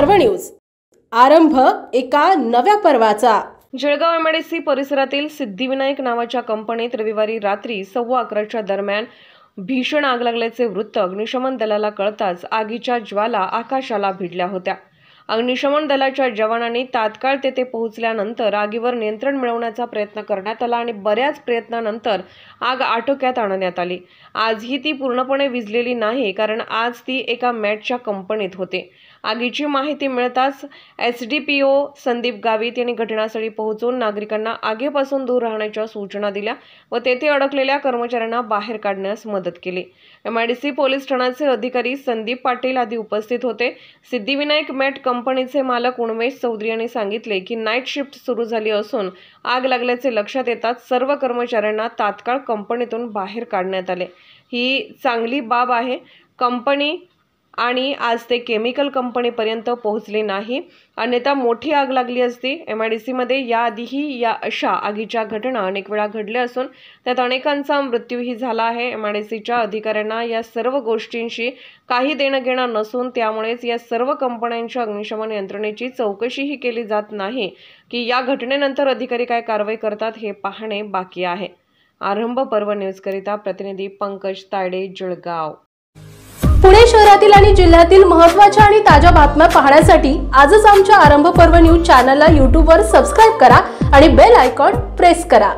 पर्व न्यूज। आरंभ एका नव्या पर्वाचा। जळगाव एमआयडीसी परिसरातील सिद्धिविनायक नावाच्या कंपनीत रविवारी रात्री 11:15च्या दरम्यान भीषण आग लागल्याचे वृत्त अग्निशमन दलाला कळताच आगीच्या ज्वाला आकाशाला भिडल्या होत्या। अग्निशमन दलाच्या जवानांनी तात्काळ तेथे पोहोचल्यानंतर आगीवर नियंत्रण मिळवण्याचा प्रयत्न करण्यात आला आणि बऱ्याच प्रयत्नानंतर आग आटोक्यात आणण्यात आली। आजही ती पूर्णपणे विझलेली नाही, कारण आज ती एका मॅटच्या कंपनीत होते। आगीची माहिती मिळताच एसडीपीओ संदीप गावित यांनी घटनास्थळी पोहोचून नागरिकांना आगीपासून दूर राहण्याच्या सूचना दिल्या व तेथे अडकलेल्या कर्मचाऱ्यांना बाहेर काढण्यास मदत केली। एमआयडीसी पोलीस ठाण्याचे अधिकारी संदीप पाटील आदी उपस्थित होते। सिद्धिविनायक मॅट कंपनीचे मालक उन्मेश चौधरी यांनी सांगितले की नाईट शिफ्ट सुरू झाली असून आग लागल्याचे लक्षात येताच सर्व कर्मचाऱ्यांना तात्काळ कंपनीतून बाहेर काढण्यात आले। ही चांगली बाब आहे। कंपनी आणि आज ते केमिकल कंपनीपर्यंत पोहोचले नाही, अन्यथा मोठी आग लागली असती। एमआयडीसीमध्ये याआधीही या अशा आगीच्या घटना अनेक वेळा घडल्या असून त्यात अनेकांचा मृत्यूही झाला आहे। एमआयडीसीच्या अधिकाऱ्यांना या सर्व गोष्टींशी काही देणं घेणं नसून त्यामुळेच या सर्व कंपन्यांच्या अग्निशमन यंत्रणेची चौकशीही केली जात नाही की या घटनेनंतर अधिकारी काय कारवाई करतात हे पाहणे बाकी आहे। आरंभ पर्व न्यूजकरिता प्रतिनिधी पंकज तायडे, जळगाव। पुणे शहरातील आणि जिल्ह्यातील महत्त्वाच्या आणि ताज्या बातम्या पाहण्यासाठी आजच आमच्या आरंभ पर्व न्यूज चॅनलला YouTube वर सबस्क्राइब करा आणि बेल आयकॉन प्रेस करा।